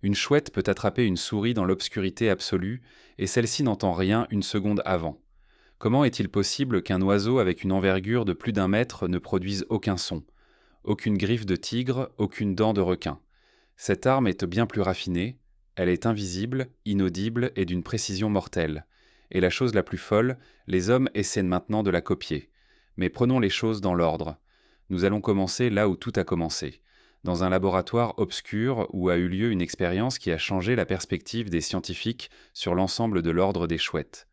Une chouette peut attraper une souris dans l'obscurité absolue, et celle-ci n'entend rien une seconde avant. Comment est-il possible qu'un oiseau avec une envergure de plus d'1 mètre ne produise aucun son? Aucune griffe de tigre, aucune dent de requin. Cette arme est bien plus raffinée, elle est invisible, inaudible et d'une précision mortelle. Et la chose la plus folle, les hommes essaient maintenant de la copier. Mais prenons les choses dans l'ordre. Nous allons commencer là où tout a commencé, dans un laboratoire obscur où a eu lieu une expérience qui a changé la perspective des scientifiques sur l'ensemble de l'ordre des chouettes.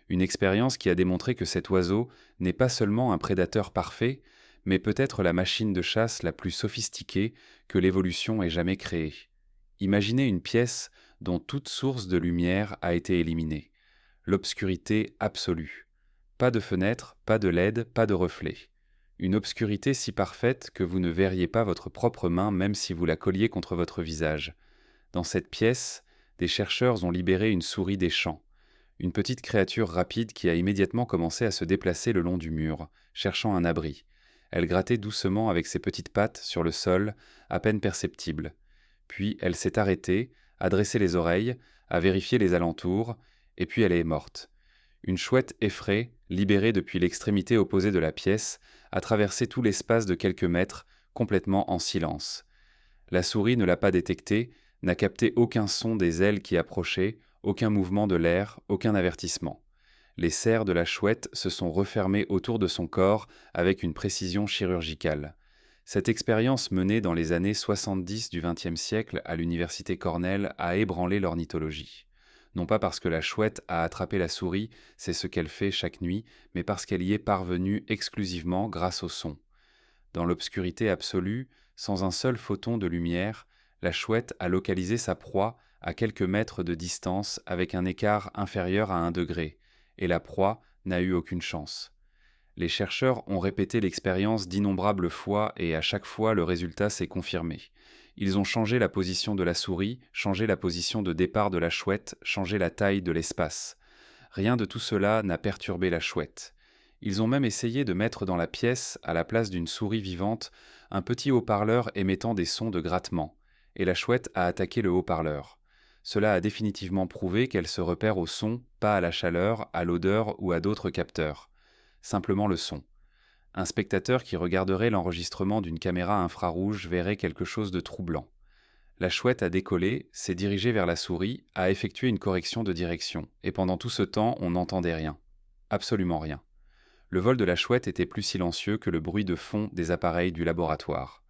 Une expérience qui a démontré que cet oiseau n'est pas seulement un prédateur parfait, mais peut-être la machine de chasse la plus sophistiquée que l'évolution ait jamais créée. Imaginez une pièce dont toute source de lumière a été éliminée. L'obscurité absolue. Pas de fenêtre, pas de LED, pas de reflet. Une obscurité si parfaite que vous ne verriez pas votre propre main même si vous la colliez contre votre visage. Dans cette pièce, des chercheurs ont libéré une souris des champs. Une petite créature rapide qui a immédiatement commencé à se déplacer le long du mur, cherchant un abri. Elle grattait doucement avec ses petites pattes sur le sol, à peine perceptible. Puis elle s'est arrêtée, a dressé les oreilles, a vérifié les alentours, et puis elle est morte. Une chouette effraie, libérée depuis l'extrémité opposée de la pièce, a traversé tout l'espace de quelques mètres, complètement en silence. La souris ne l'a pas détectée, n'a capté aucun son des ailes qui approchaient, aucun mouvement de l'air, aucun avertissement. Les serres de la chouette se sont refermées autour de son corps avec une précision chirurgicale. Cette expérience menée dans les années 70 du XXe siècle à l'université Cornell a ébranlé l'ornithologie. Non pas parce que la chouette a attrapé la souris, c'est ce qu'elle fait chaque nuit, mais parce qu'elle y est parvenue exclusivement grâce au son. Dans l'obscurité absolue, sans un seul photon de lumière, la chouette a localisé sa proie à quelques mètres de distance avec un écart inférieur à 1 degré, et la proie n'a eu aucune chance. Les chercheurs ont répété l'expérience d'innombrables fois et à chaque fois le résultat s'est confirmé. Ils ont changé la position de la souris, changé la position de départ de la chouette, changé la taille de l'espace. Rien de tout cela n'a perturbé la chouette. Ils ont même essayé de mettre dans la pièce, à la place d'une souris vivante, un petit haut-parleur émettant des sons de grattement, et la chouette a attaqué le haut-parleur. Cela a définitivement prouvé qu'elle se repère au son, pas à la chaleur, à l'odeur ou à d'autres capteurs. Simplement le son. Un spectateur qui regarderait l'enregistrement d'une caméra infrarouge verrait quelque chose de troublant. La chouette a décollé, s'est dirigée vers la souris, a effectué une correction de direction, et pendant tout ce temps, on n'entendait rien. Absolument rien. Le vol de la chouette était plus silencieux que le bruit de fond des appareils du laboratoire.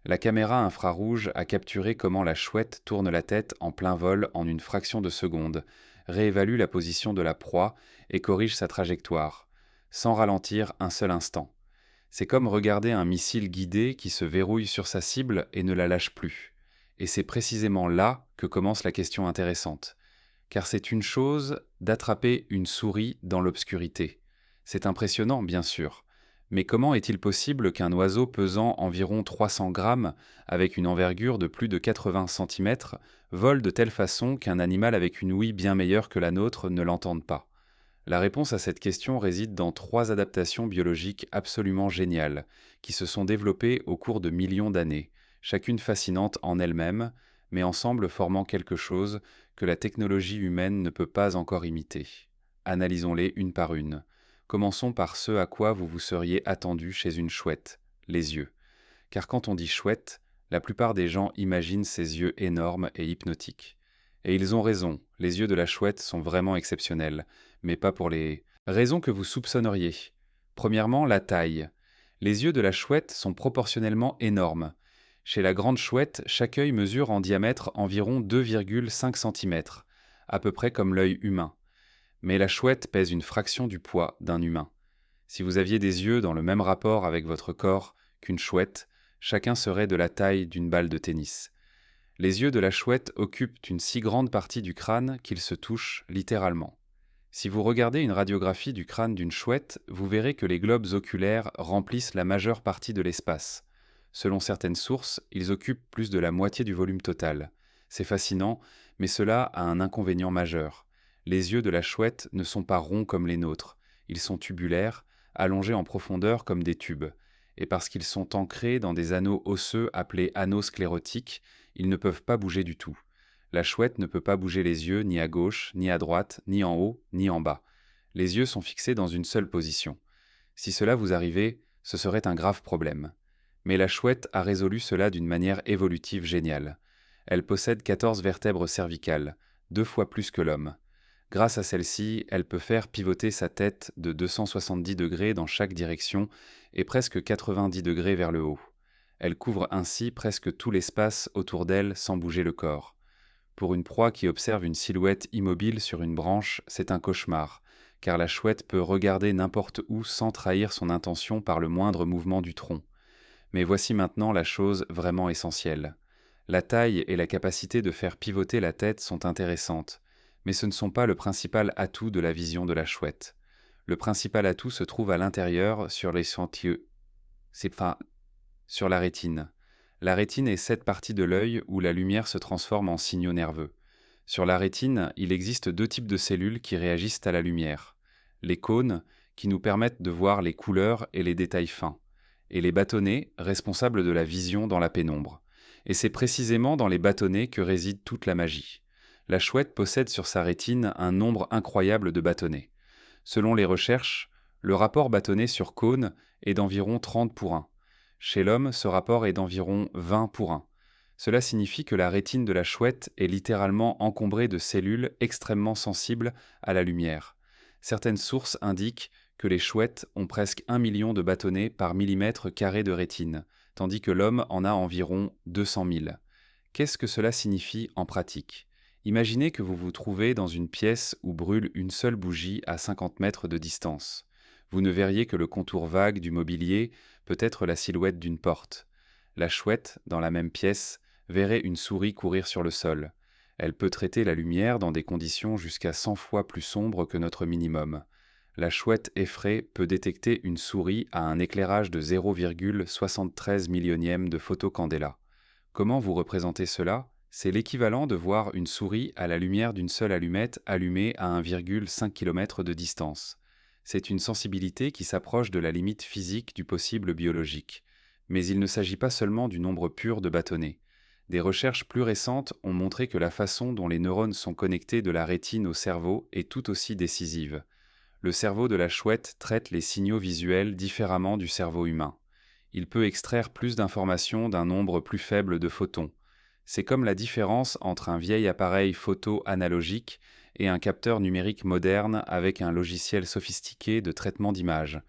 La caméra infrarouge a capturé comment la chouette tourne la tête en plein vol en une fraction de seconde, réévalue la position de la proie et corrige sa trajectoire, sans ralentir un seul instant. C'est comme regarder un missile guidé qui se verrouille sur sa cible et ne la lâche plus. Et c'est précisément là que commence la question intéressante. Car c'est une chose d'attraper une souris dans l'obscurité. C'est impressionnant, bien sûr. Mais comment est-il possible qu'un oiseau pesant environ 300 grammes, avec une envergure de plus de 80 centimètres, vole de telle façon qu'un animal avec une ouïe bien meilleure que la nôtre ne l'entende pas? La réponse à cette question réside dans 3 adaptations biologiques absolument géniales, qui se sont développées au cours de millions d'années, chacune fascinante en elle-même, mais ensemble formant quelque chose que la technologie humaine ne peut pas encore imiter. Analysons-les une par une. Commençons par ce à quoi vous vous seriez attendu chez une chouette, les yeux. Car quand on dit chouette, la plupart des gens imaginent ces yeux énormes et hypnotiques. Et ils ont raison, les yeux de la chouette sont vraiment exceptionnels, mais pas pour les raisons que vous soupçonneriez. Premièrement, la taille. Les yeux de la chouette sont proportionnellement énormes. Chez la grande chouette, chaque œil mesure en diamètre environ 2,5 cm, à peu près comme l'œil humain. Mais la chouette pèse une fraction du poids d'un humain. Si vous aviez des yeux dans le même rapport avec votre corps qu'une chouette, chacun serait de la taille d'une balle de tennis. Les yeux de la chouette occupent une si grande partie du crâne qu'ils se touchent littéralement. Si vous regardez une radiographie du crâne d'une chouette, vous verrez que les globes oculaires remplissent la majeure partie de l'espace. Selon certaines sources, ils occupent plus de la moitié du volume total. C'est fascinant, mais cela a un inconvénient majeur. Les yeux de la chouette ne sont pas ronds comme les nôtres. Ils sont tubulaires, allongés en profondeur comme des tubes. Et parce qu'ils sont ancrés dans des anneaux osseux appelés anneaux sclérotiques, ils ne peuvent pas bouger du tout. La chouette ne peut pas bouger les yeux ni à gauche, ni à droite, ni en haut, ni en bas. Les yeux sont fixés dans une seule position. Si cela vous arrivait, ce serait un grave problème. Mais la chouette a résolu cela d'une manière évolutive géniale. Elle possède 14 vertèbres cervicales, 2 fois plus que l'homme. Grâce à celle-ci, elle peut faire pivoter sa tête de 270 degrés dans chaque direction et presque 90 degrés vers le haut. Elle couvre ainsi presque tout l'espace autour d'elle sans bouger le corps. Pour une proie qui observe une silhouette immobile sur une branche, c'est un cauchemar, car la chouette peut regarder n'importe où sans trahir son intention par le moindre mouvement du tronc. Mais voici maintenant la chose vraiment essentielle. La taille et la capacité de faire pivoter la tête sont intéressantes, mais ce ne sont pas le principal atout de la vision de la chouette. Le principal atout se trouve à l'intérieur, sur l'échantillon. Sur la rétine. La rétine est cette partie de l'œil où la lumière se transforme en signaux nerveux. Sur la rétine, il existe 2 types de cellules qui réagissent à la lumière. Les cônes, qui nous permettent de voir les couleurs et les détails fins, et les bâtonnets, responsables de la vision dans la pénombre. Et c'est précisément dans les bâtonnets que réside toute la magie. La chouette possède sur sa rétine un nombre incroyable de bâtonnets. Selon les recherches, le rapport bâtonnet sur cône est d'environ 30 pour 1. Chez l'homme, ce rapport est d'environ 20 pour 1. Cela signifie que la rétine de la chouette est littéralement encombrée de cellules extrêmement sensibles à la lumière. Certaines sources indiquent que les chouettes ont presque 1 million de bâtonnets par millimètre carré de rétine, tandis que l'homme en a environ 200 000. Qu'est-ce que cela signifie en pratique ? Imaginez que vous vous trouvez dans une pièce où brûle une seule bougie à 50 mètres de distance. Vous ne verriez que le contour vague du mobilier, peut-être la silhouette d'une porte. La chouette, dans la même pièce, verrait une souris courir sur le sol. Elle peut traiter la lumière dans des conditions jusqu'à 100 fois plus sombres que notre minimum. La chouette effraie peut détecter une souris à un éclairage de 0,73 millionième de photocandela. Comment vous représentez cela ? C'est l'équivalent de voir une souris à la lumière d'une seule allumette allumée à 1,5 km de distance. C'est une sensibilité qui s'approche de la limite physique du possible biologique. Mais il ne s'agit pas seulement du nombre pur de bâtonnets. Des recherches plus récentes ont montré que la façon dont les neurones sont connectés de la rétine au cerveau est tout aussi décisive. Le cerveau de la chouette traite les signaux visuels différemment du cerveau humain. Il peut extraire plus d'informations d'un nombre plus faible de photons. C'est comme la différence entre un vieil appareil photo analogique et un capteur numérique moderne avec un logiciel sophistiqué de traitement d'image.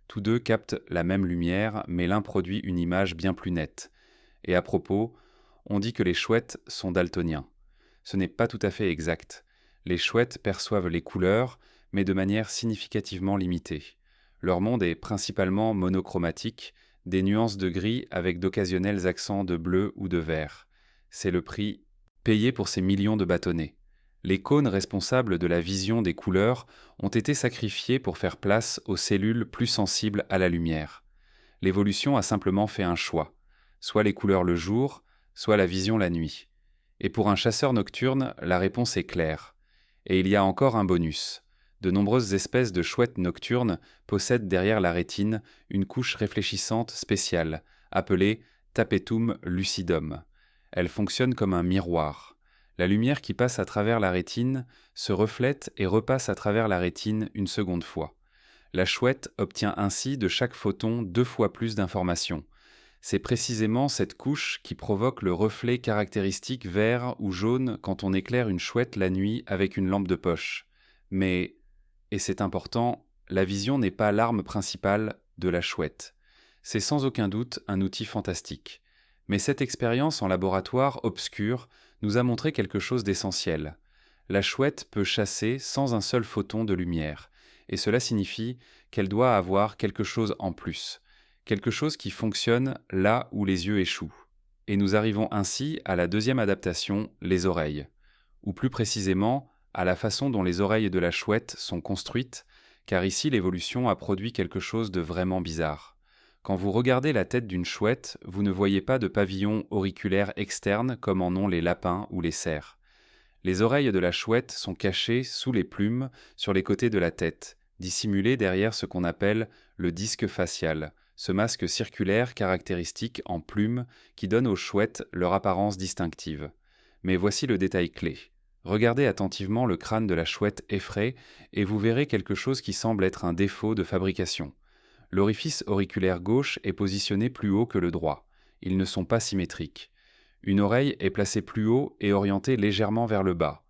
Tous deux captent la même lumière, mais l'un produit une image bien plus nette. Et à propos, on dit que les chouettes sont daltoniens. Ce n'est pas tout à fait exact. Les chouettes perçoivent les couleurs, mais de manière significativement limitée. Leur monde est principalement monochromatique, des nuances de gris avec d'occasionnels accents de bleu ou de vert. C'est le prix payé pour ces millions de bâtonnets. Les cônes responsables de la vision des couleurs ont été sacrifiés pour faire place aux cellules plus sensibles à la lumière. L'évolution a simplement fait un choix, soit les couleurs le jour, soit la vision la nuit. Et pour un chasseur nocturne, la réponse est claire. Et il y a encore un bonus. De nombreuses espèces de chouettes nocturnes possèdent derrière la rétine une couche réfléchissante spéciale, appelée tapetum lucidum. Elle fonctionne comme un miroir. La lumière qui passe à travers la rétine se reflète et repasse à travers la rétine une seconde fois. La chouette obtient ainsi de chaque photon 2 fois plus d'informations. C'est précisément cette couche qui provoque le reflet caractéristique vert ou jaune quand on éclaire une chouette la nuit avec une lampe de poche. Mais, et c'est important, la vision n'est pas l'arme principale de la chouette. C'est sans aucun doute un outil fantastique. Mais cette expérience en laboratoire obscur nous a montré quelque chose d'essentiel. La chouette peut chasser sans un seul photon de lumière, et cela signifie qu'elle doit avoir quelque chose en plus, quelque chose qui fonctionne là où les yeux échouent. Et nous arrivons ainsi à la deuxième adaptation, les oreilles, ou plus précisément à la façon dont les oreilles de la chouette sont construites, car ici l'évolution a produit quelque chose de vraiment bizarre. Quand vous regardez la tête d'une chouette, vous ne voyez pas de pavillon auriculaire externe comme en ont les lapins ou les cerfs. Les oreilles de la chouette sont cachées sous les plumes sur les côtés de la tête, dissimulées derrière ce qu'on appelle le disque facial, ce masque circulaire caractéristique en plumes qui donne aux chouettes leur apparence distinctive. Mais voici le détail clé. Regardez attentivement le crâne de la chouette effraie et vous verrez quelque chose qui semble être un défaut de fabrication. L'orifice auriculaire gauche est positionné plus haut que le droit. Ils ne sont pas symétriques. Une oreille est placée plus haut et orientée légèrement vers le bas.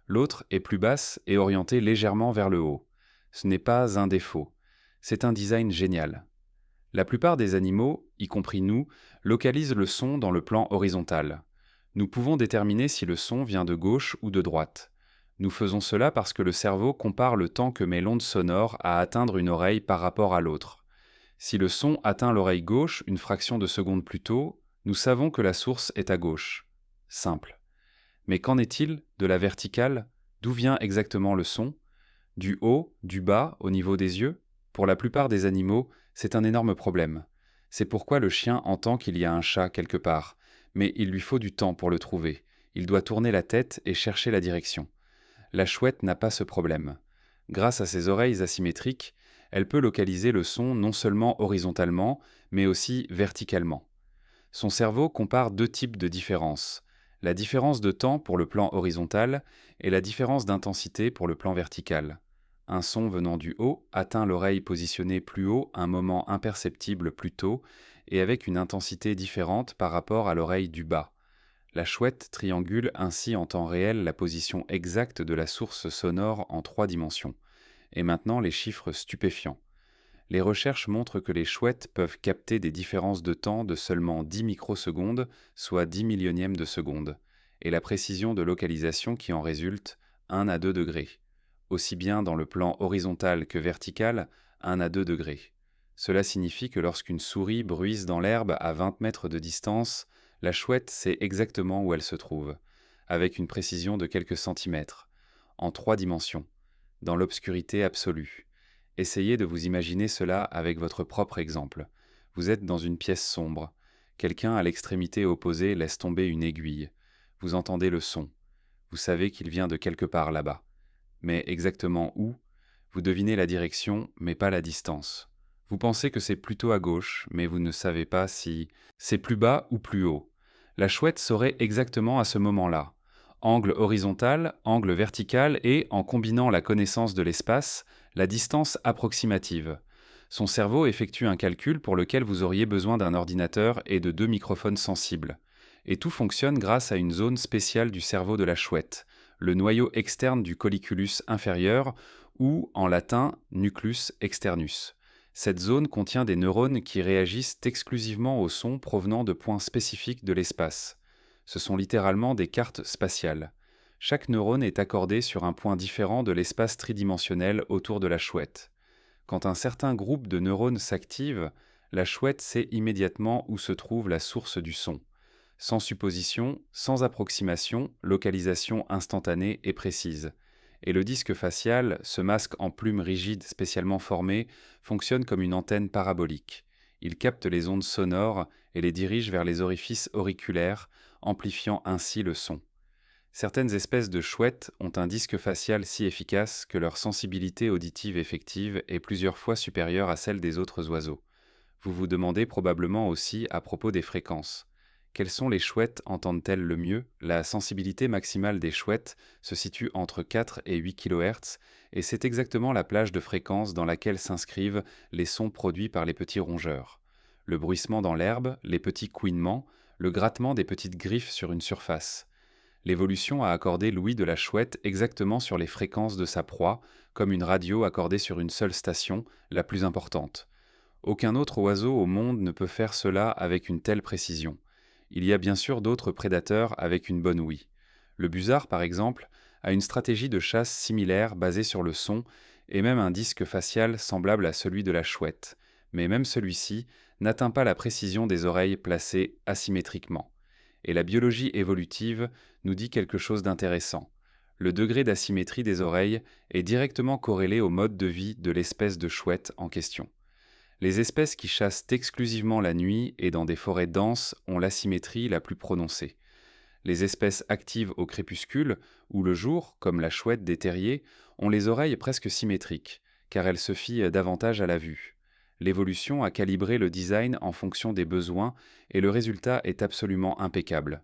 L'autre est plus basse et orientée légèrement vers le haut. Ce n'est pas un défaut. C'est un design génial. La plupart des animaux, y compris nous, localisent le son dans le plan horizontal. Nous pouvons déterminer si le son vient de gauche ou de droite. Nous faisons cela parce que le cerveau compare le temps que met l'onde sonore à atteindre une oreille par rapport à l'autre. Si le son atteint l'oreille gauche une fraction de seconde plus tôt, nous savons que la source est à gauche. Simple. Mais qu'en est-il de la verticale? D'où vient exactement le son? Du haut, du bas, au niveau des yeux? Pour la plupart des animaux, c'est un énorme problème. C'est pourquoi le chien entend qu'il y a un chat quelque part, mais il lui faut du temps pour le trouver. Il doit tourner la tête et chercher la direction. La chouette n'a pas ce problème. Grâce à ses oreilles asymétriques, elle peut localiser le son non seulement horizontalement, mais aussi verticalement. Son cerveau compare deux types de différences: la différence de temps pour le plan horizontal et la différence d'intensité pour le plan vertical. Un son venant du haut atteint l'oreille positionnée plus haut un moment imperceptible plus tôt et avec une intensité différente par rapport à l'oreille du bas. La chouette triangule ainsi en temps réel la position exacte de la source sonore en 3 dimensions. Et maintenant les chiffres stupéfiants. Les recherches montrent que les chouettes peuvent capter des différences de temps de seulement 10 microsecondes, soit 10 millionièmes de seconde, et la précision de localisation qui en résulte, 1 à 2 degrés. Aussi bien dans le plan horizontal que vertical, 1 à 2 degrés. Cela signifie que lorsqu'une souris bruise dans l'herbe à 20 mètres de distance, la chouette sait exactement où elle se trouve, avec une précision de quelques centimètres, en 3 dimensions, dans l'obscurité absolue. Essayez de vous imaginer cela avec votre propre exemple. Vous êtes dans une pièce sombre. Quelqu'un à l'extrémité opposée laisse tomber une aiguille. Vous entendez le son. Vous savez qu'il vient de quelque part là-bas. Mais exactement où? Vous devinez la direction, mais pas la distance. Vous pensez que c'est plutôt à gauche, mais vous ne savez pas si c'est plus bas ou plus haut. La chouette saurait exactement à ce moment-là. Angle horizontal, angle vertical et, en combinant la connaissance de l'espace, la distance approximative. Son cerveau effectue un calcul pour lequel vous auriez besoin d'un ordinateur et de 2 microphones sensibles. Et tout fonctionne grâce à une zone spéciale du cerveau de la chouette, le noyau externe du colliculus inférieur, ou en latin nucleus externus. Cette zone contient des neurones qui réagissent exclusivement au son provenant de points spécifiques de l'espace. Ce sont littéralement des cartes spatiales. Chaque neurone est accordé sur un point différent de l'espace tridimensionnel autour de la chouette. Quand un certain groupe de neurones s'active, la chouette sait immédiatement où se trouve la source du son. Sans supposition, sans approximation, localisation instantanée et précise. Et le disque facial, ce masque en plumes rigides spécialement formé, fonctionne comme une antenne parabolique. Il capte les ondes sonores et les dirige vers les orifices auriculaires, amplifiant ainsi le son. Certaines espèces de chouettes ont un disque facial si efficace que leur sensibilité auditive effective est plusieurs fois supérieure à celle des autres oiseaux. Vous vous demandez probablement aussi à propos des fréquences. Quels sons les chouettes entendent-elles le mieux? La sensibilité maximale des chouettes se situe entre 4 et 8 kHz et c'est exactement la plage de fréquence dans laquelle s'inscrivent les sons produits par les petits rongeurs. Le bruissement dans l'herbe, les petits couinements, le grattement des petites griffes sur une surface. L'évolution a accordé l'ouïe de la chouette exactement sur les fréquences de sa proie, comme une radio accordée sur une seule station, la plus importante. Aucun autre oiseau au monde ne peut faire cela avec une telle précision. Il y a bien sûr d'autres prédateurs avec une bonne ouïe. Le busard, par exemple, a une stratégie de chasse similaire basée sur le son et même un disque facial semblable à celui de la chouette. Mais même celui-ci n'atteint pas la précision des oreilles placées asymétriquement. Et la biologie évolutive nous dit quelque chose d'intéressant. Le degré d'asymétrie des oreilles est directement corrélé au mode de vie de l'espèce de chouette en question. Les espèces qui chassent exclusivement la nuit et dans des forêts denses ont l'asymétrie la plus prononcée. Les espèces actives au crépuscule ou le jour, comme la chouette des terriers, ont les oreilles presque symétriques, car elles se fient davantage à la vue. L'évolution a calibré le design en fonction des besoins et le résultat est absolument impeccable.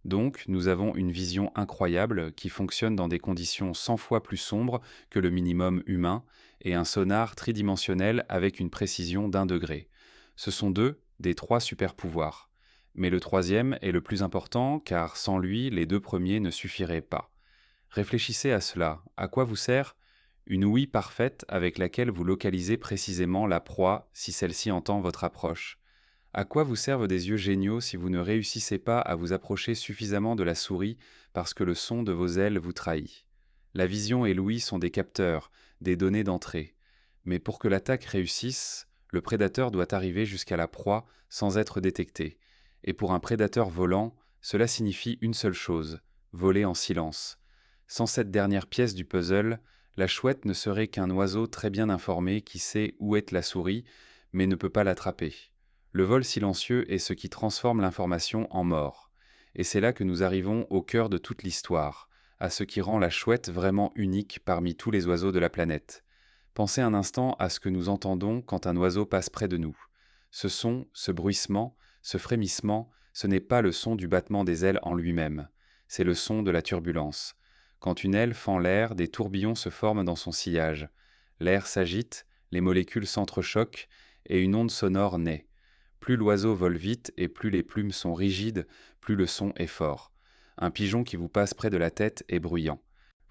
Donc, nous avons une vision incroyable qui fonctionne dans des conditions 100 fois plus sombres que le minimum humain et un sonar tridimensionnel avec une précision d'1 degré. Ce sont deux des trois super-pouvoirs. Mais le troisième est le plus important car sans lui, les deux premiers ne suffiraient pas. Réfléchissez à cela. À quoi vous sert une ouïe parfaite avec laquelle vous localisez précisément la proie si celle-ci entend votre approche? À quoi vous servent des yeux géniaux si vous ne réussissez pas à vous approcher suffisamment de la souris parce que le son de vos ailes vous trahit? La vision et l'ouïe sont des capteurs, des données d'entrée. Mais pour que l'attaque réussisse, le prédateur doit arriver jusqu'à la proie sans être détecté. Et pour un prédateur volant, cela signifie une seule chose: voler en silence. Sans cette dernière pièce du puzzle, la chouette ne serait qu'un oiseau très bien informé qui sait où est la souris, mais ne peut pas l'attraper. Le vol silencieux est ce qui transforme l'information en mort. Et c'est là que nous arrivons au cœur de toute l'histoire, à ce qui rend la chouette vraiment unique parmi tous les oiseaux de la planète. Pensez un instant à ce que nous entendons quand un oiseau passe près de nous. Ce son, ce bruissement, ce frémissement, ce n'est pas le son du battement des ailes en lui-même, c'est le son de la turbulence. Quand une aile fend l'air, des tourbillons se forment dans son sillage. L'air s'agite, les molécules s'entrechoquent, et une onde sonore naît. Plus l'oiseau vole vite et plus les plumes sont rigides, plus le son est fort. Un pigeon qui vous passe près de la tête est bruyant.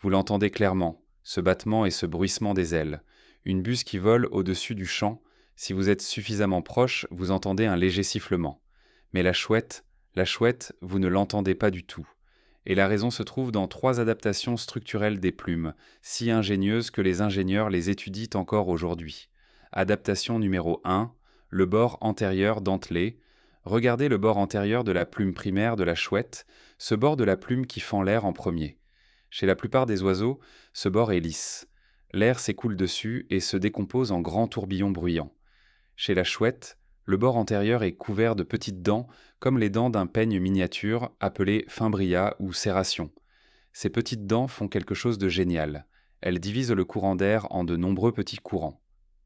Vous l'entendez clairement, ce battement et ce bruissement des ailes. Une buse qui vole au-dessus du champ, si vous êtes suffisamment proche, vous entendez un léger sifflement. Mais la chouette, vous ne l'entendez pas du tout. Et la raison se trouve dans trois adaptations structurelles des plumes, si ingénieuses que les ingénieurs les étudient encore aujourd'hui. Adaptation numéro 1, le bord antérieur dentelé. Regardez le bord antérieur de la plume primaire de la chouette, ce bord de la plume qui fend l'air en premier. Chez la plupart des oiseaux, ce bord est lisse. L'air s'écoule dessus et se décompose en grands tourbillons bruyants. Chez la chouette, le bord antérieur est couvert de petites dents, comme les dents d'un peigne miniature appelé fimbria ou serration. Ces petites dents font quelque chose de génial. Elles divisent le courant d'air en de nombreux petits courants.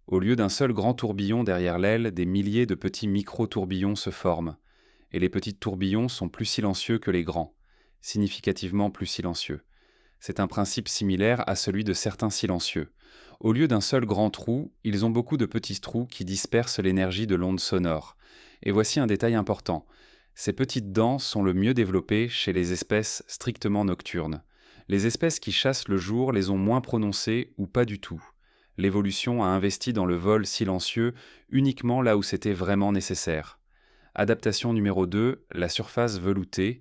Au lieu d'un seul grand tourbillon derrière l'aile, des milliers de petits micro-tourbillons se forment. Et les petits tourbillons sont plus silencieux que les grands, significativement plus silencieux. C'est un principe similaire à celui de certains silencieux. Au lieu d'un seul grand trou, ils ont beaucoup de petits trous qui dispersent l'énergie de l'onde sonore. Et voici un détail important. Ces petites dents sont le mieux développées chez les espèces strictement nocturnes. Les espèces qui chassent le jour les ont moins prononcées ou pas du tout. L'évolution a investi dans le vol silencieux uniquement là où c'était vraiment nécessaire. Adaptation numéro 2, la surface veloutée,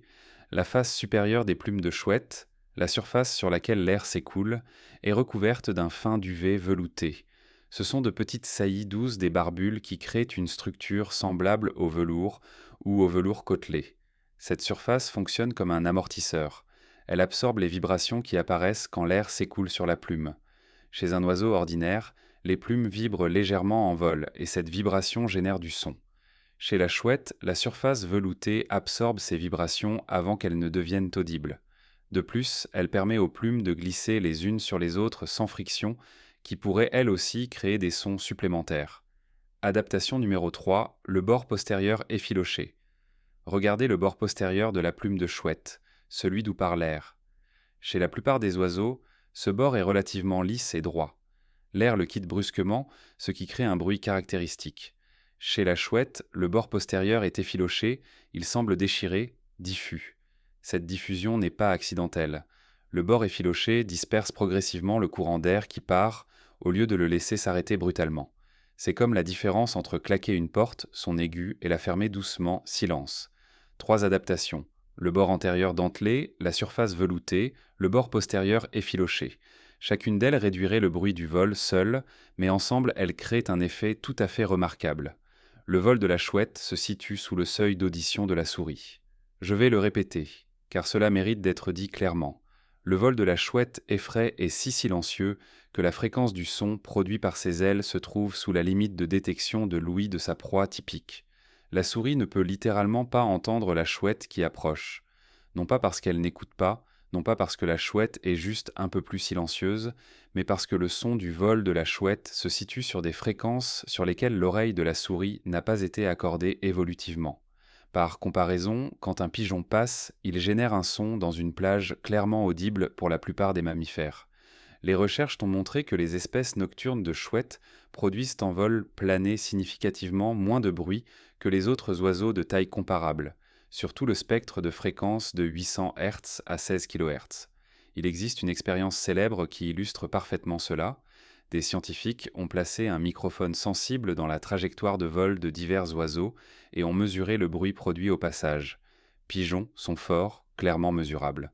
la face supérieure des plumes de chouette, la surface sur laquelle l'air s'écoule, est recouverte d'un fin duvet velouté. Ce sont de petites saillies douces des barbules qui créent une structure semblable au velours ou au velours côtelé. Cette surface fonctionne comme un amortisseur. Elle absorbe les vibrations qui apparaissent quand l'air s'écoule sur la plume. Chez un oiseau ordinaire, les plumes vibrent légèrement en vol et cette vibration génère du son. Chez la chouette, la surface veloutée absorbe ces vibrations avant qu'elles ne deviennent audibles. De plus, elle permet aux plumes de glisser les unes sur les autres sans friction, qui pourrait elle aussi créer des sons supplémentaires. Adaptation numéro 3, le bord postérieur effiloché. Regardez le bord postérieur de la plume de chouette, celui d'où part l'air. Chez la plupart des oiseaux, ce bord est relativement lisse et droit. L'air le quitte brusquement, ce qui crée un bruit caractéristique. Chez la chouette, le bord postérieur est effiloché, il semble déchiré, diffus. Cette diffusion n'est pas accidentelle. Le bord effiloché disperse progressivement le courant d'air qui part, au lieu de le laisser s'arrêter brutalement. C'est comme la différence entre claquer une porte, son aigu, et la fermer doucement, silence. Trois adaptations. Le bord antérieur dentelé, la surface veloutée, le bord postérieur effiloché. Chacune d'elles réduirait le bruit du vol seul, mais ensemble elles créent un effet tout à fait remarquable. Le vol de la chouette se situe sous le seuil d'audition de la souris. Je vais le répéter, car cela mérite d'être dit clairement. Le vol de la chouette effraie est si silencieux que la fréquence du son produit par ses ailes se trouve sous la limite de détection de l'ouïe de sa proie typique. La souris ne peut littéralement pas entendre la chouette qui approche. Non pas parce qu'elle n'écoute pas, non pas parce que la chouette est juste un peu plus silencieuse, mais parce que le son du vol de la chouette se situe sur des fréquences sur lesquelles l'oreille de la souris n'a pas été accordée évolutivement. Par comparaison, quand un pigeon passe, il génère un son dans une plage clairement audible pour la plupart des mammifères. Les recherches ont montré que les espèces nocturnes de chouettes produisent en vol plané significativement moins de bruit que les autres oiseaux de taille comparable, surtout le spectre de fréquence de 800 Hz à 16 kHz. Il existe une expérience célèbre qui illustre parfaitement cela. Des scientifiques ont placé un microphone sensible dans la trajectoire de vol de divers oiseaux et ont mesuré le bruit produit au passage. Pigeons sont forts, clairement mesurables.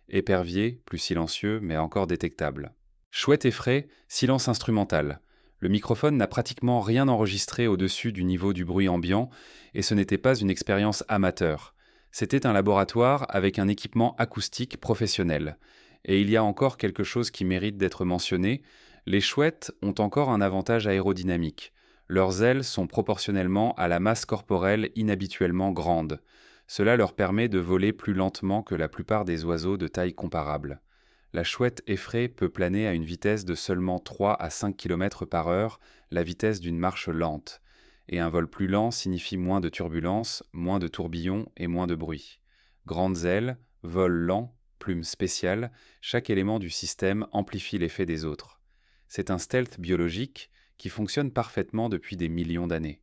Épervier, plus silencieux, mais encore détectable. Chouette effraie, silence instrumental. Le microphone n'a pratiquement rien enregistré au-dessus du niveau du bruit ambiant, et ce n'était pas une expérience amateur. C'était un laboratoire avec un équipement acoustique professionnel. Et il y a encore quelque chose qui mérite d'être mentionné, les chouettes ont encore un avantage aérodynamique. Leurs ailes sont proportionnellement à la masse corporelle inhabituellement grande. Cela leur permet de voler plus lentement que la plupart des oiseaux de taille comparable. La chouette effraie peut planer à une vitesse de seulement 3 à 5 km par heure, la vitesse d'une marche lente. Et un vol plus lent signifie moins de turbulences, moins de tourbillons et moins de bruit. Grandes ailes, vol lent, plumes spéciales, chaque élément du système amplifie l'effet des autres. C'est un stealth biologique qui fonctionne parfaitement depuis des millions d'années.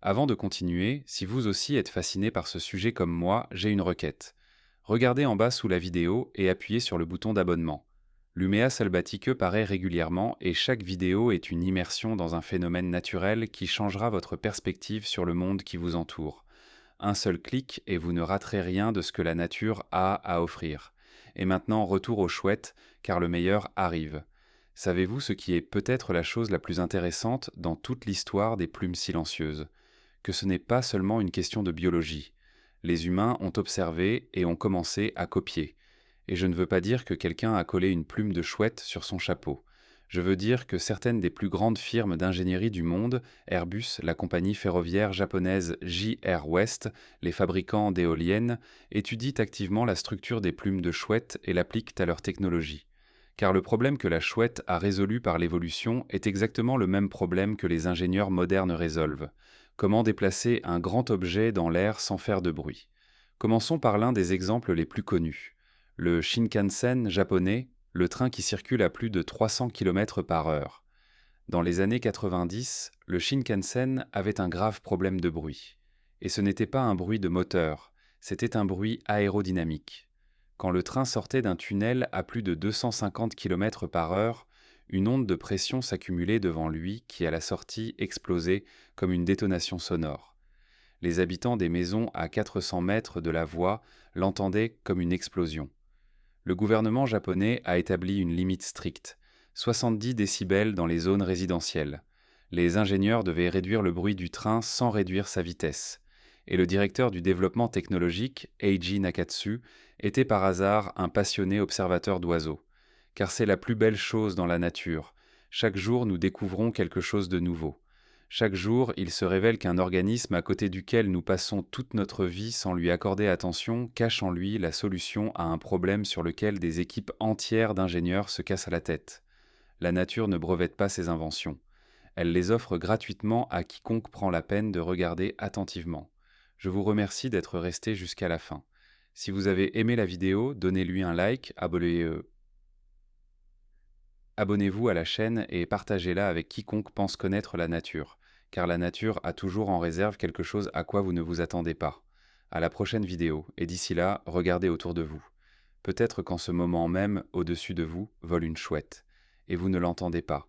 Avant de continuer, si vous aussi êtes fasciné par ce sujet comme moi, j'ai une requête. Regardez en bas sous la vidéo et appuyez sur le bouton d'abonnement. L'Umea salbatique paraît régulièrement et chaque vidéo est une immersion dans un phénomène naturel qui changera votre perspective sur le monde qui vous entoure. Un seul clic et vous ne raterez rien de ce que la nature a à offrir. Et maintenant, retour aux chouettes, car le meilleur arrive. Savez-vous ce qui est peut-être la chose la plus intéressante dans toute l'histoire des plumes silencieuses ? Que ce n'est pas seulement une question de biologie. Les humains ont observé et ont commencé à copier. Et je ne veux pas dire que quelqu'un a collé une plume de chouette sur son chapeau. Je veux dire que certaines des plus grandes firmes d'ingénierie du monde, Airbus, la compagnie ferroviaire japonaise J.R. West, les fabricants d'éoliennes, étudient activement la structure des plumes de chouette et l'appliquent à leur technologie. Car le problème que la chouette a résolu par l'évolution est exactement le même problème que les ingénieurs modernes résolvent. Comment déplacer un grand objet dans l'air sans faire de bruit? Commençons par l'un des exemples les plus connus. Le Shinkansen japonais, le train qui circule à plus de 300 km par heure. Dans les années 90, le Shinkansen avait un grave problème de bruit. Et ce n'était pas un bruit de moteur, c'était un bruit aérodynamique. Quand le train sortait d'un tunnel à plus de 250 km par heure, une onde de pression s'accumulait devant lui qui, à la sortie, explosait comme une détonation sonore. Les habitants des maisons à 400 mètres de la voie l'entendaient comme une explosion. Le gouvernement japonais a établi une limite stricte, 70 décibels dans les zones résidentielles. Les ingénieurs devaient réduire le bruit du train sans réduire sa vitesse. Et le directeur du développement technologique, Eiji Nakatsu, était par hasard un passionné observateur d'oiseaux. Car c'est la plus belle chose dans la nature. Chaque jour, nous découvrons quelque chose de nouveau. Chaque jour, il se révèle qu'un organisme à côté duquel nous passons toute notre vie sans lui accorder attention cache en lui la solution à un problème sur lequel des équipes entières d'ingénieurs se cassent la tête. La nature ne brevette pas ses inventions. Elle les offre gratuitement à quiconque prend la peine de regarder attentivement. Je vous remercie d'être resté jusqu'à la fin. Si vous avez aimé la vidéo, donnez-lui un like, abonnez-vous à la chaîne et partagez-la avec quiconque pense connaître la nature, car la nature a toujours en réserve quelque chose à quoi vous ne vous attendez pas. À la prochaine vidéo, et d'ici là, regardez autour de vous. Peut-être qu'en ce moment même, au-dessus de vous, vole une chouette, et vous ne l'entendez pas.